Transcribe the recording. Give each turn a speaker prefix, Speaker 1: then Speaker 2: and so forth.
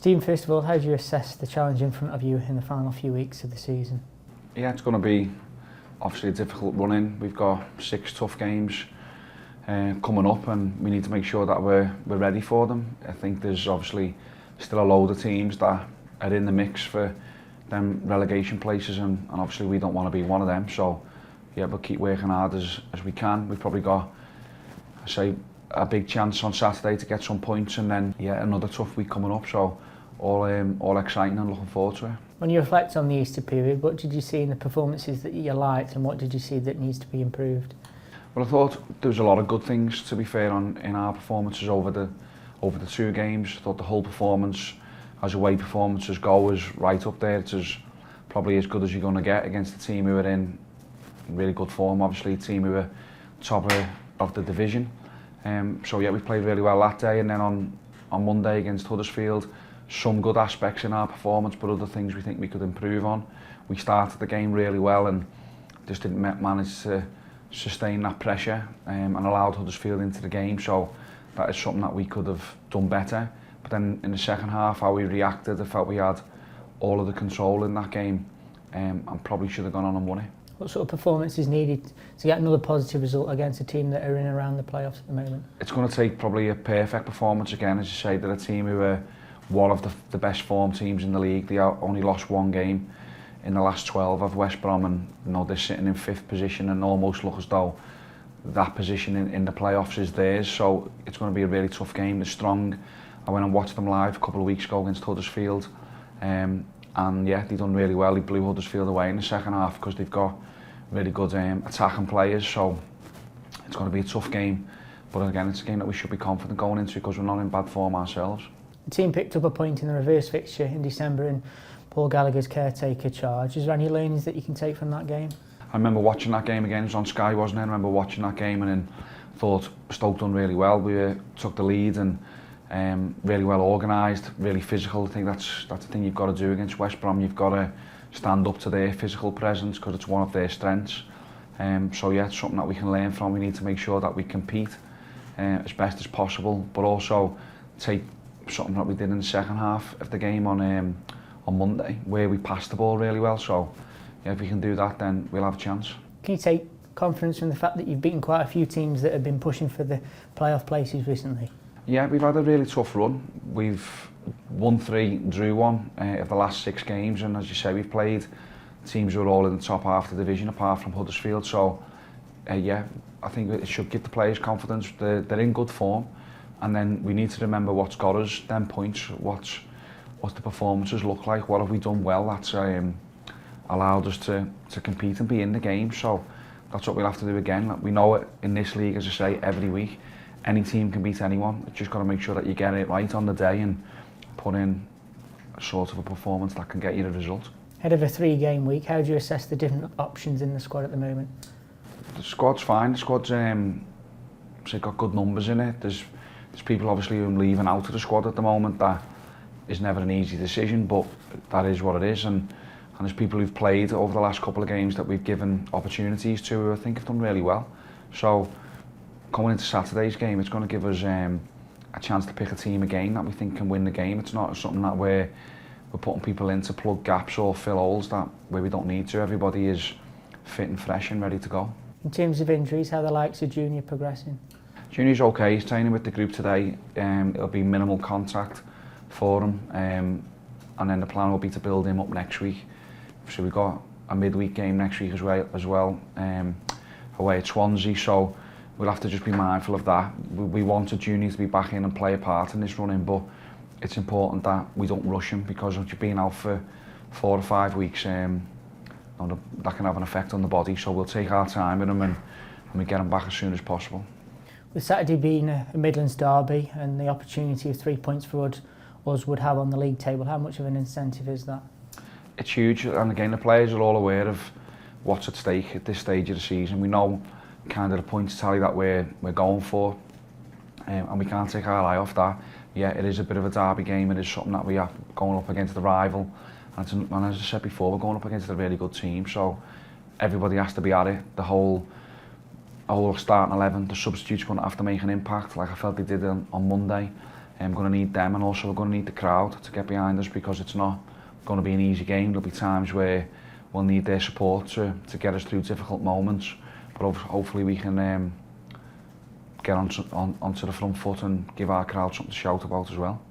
Speaker 1: Team, first of all, how do you assess the challenge in front of you in the final few weeks of the season?
Speaker 2: Yeah, it's going to be obviously a difficult run-in. We've got 6 tough games coming up, and we need to make sure that we're ready for them. I think there's obviously still a load of teams that are in the mix for them relegation places, and obviously we don't want to be one of them. So yeah, we'll keep working hard as we can. We've probably got, I say, a big chance on Saturday to get some points, and then yeah, another tough week coming up. So all exciting and looking forward to it.
Speaker 1: When you reflect on the Easter period, what did you see in the performances that you liked, and what did you see that needs to be improved?
Speaker 2: Well, I thought there was a lot of good things, to be fair, in our performances over the 2 games. I thought the whole performance, as away performances go, was right up there. It's probably as good as you're going to get against a team who are in really good form, obviously a team who are top of the division. So yeah, we played really well that day, and then on Monday against Huddersfield, some good aspects in our performance, but other things we think we could improve on. We started the game really well and just didn't manage to sustain that pressure and allowed Huddersfield into the game, so that is something that we could have done better. But then in the second half, how we reacted, I felt we had all of the control in that game and probably should have gone on and won it. What
Speaker 1: sort of performance is needed to get another positive result against a team that are in and around the playoffs at the moment?
Speaker 2: It's going to take probably a perfect performance again, as you say. They're a team who are one of the best form teams in the league. They only lost 1 game in the last 12 of West Brom, and you know, they're sitting in 5th position and almost look as though that position in the playoffs is theirs. So it's going to be a really tough game. They're strong. I went and watched them live a couple of weeks ago against Huddersfield, and yeah, they done really well. They blew Huddersfield away in the second half because they've got really good attacking players. So it's going to be a tough game, but again, it's a game that we should be confident going into because we're not in bad form ourselves.
Speaker 1: The team picked up a point in the reverse fixture in December in Paul Gallagher's caretaker charge. Is there any learnings that you can take from that game?
Speaker 2: I remember watching that game again. It was on Sky, wasn't it? I remember watching that game and then thought Stoke done really well. We took the lead and really well organised, really physical. I think that's the thing you've got to do against West Brom. You've got to stand up to their physical presence because it's one of their strengths. So yeah, it's something that we can learn from. We need to make sure that we compete as best as possible, but also take something that we did in the second half of the game on Monday, where we passed the ball really well. So yeah, if we can do that, then we'll have a chance.
Speaker 1: Can you take confidence from the fact that you've beaten quite a few teams that have been pushing for the playoff places recently?
Speaker 2: Yeah, we've had a really tough run. We've won 3, drew 1 of the last 6 games, and as you say, we've played teams who are all in the top half of the division, apart from Huddersfield. So yeah, I think it should give the players confidence. They're in good form, and then we need to remember what's got us them points. What's the performances look like? What have we done well that's allowed us to compete and be in the game? So that's what we'll have to do again. We know it in this league, as I say, every week. Any team can beat anyone. It's just got to make sure that you get it right on the day and put in a sort of a performance that can get you the result.
Speaker 1: Ahead of a 3-game week, how do you assess the different options in the squad at the moment?
Speaker 2: The squad's fine. The squad's got good numbers in it. There's people obviously who are leaving out of the squad at the moment. That is never an easy decision, but that is what it is. And there's people who've played over the last couple of games that we've given opportunities to, who I think have done really well. So coming into Saturday's game, it's going to give us a chance to pick a team again that we think can win the game. It's not something that we're putting people in to plug gaps or fill holes where we don't need to. Everybody is fit and fresh and ready to go.
Speaker 1: In terms of injuries, how the likes of Junior progressing?
Speaker 2: Junior's okay. He's training with the group today. It'll be minimal contact for him, and then the plan will be to build him up next week. So we've got a midweek game next week as well away at Swansea. So we'll have to just be mindful of that. We wanted Junior to be back in and play a part in this run-in, but it's important that we don't rush him, because if you've been out for 4 or 5 weeks, that can have an effect on the body. So we'll take our time with him and we get him back as soon as possible.
Speaker 1: With Saturday being a Midlands derby and the opportunity of 3 points for us would have on the league table, how much of an incentive is that?
Speaker 2: It's huge, and again the players are all aware of what's at stake at this stage of the season. We know kind of the points tally that we're going for, and we can't take our eye off that. Yeah, it is a bit of a derby game. It is something that we are going up against the rival, and as I said before, we're going up against a really good team. So everybody has to be at it. The whole starting 11, the substitutes going to have to make an impact, like I felt they did on Monday. We're going to need them, and also we're going to need the crowd to get behind us, because it's not going to be an easy game. There'll be times where we'll need their support to get us through difficult moments, but hopefully we can get onto the front foot and give our crowd something to shout about as well.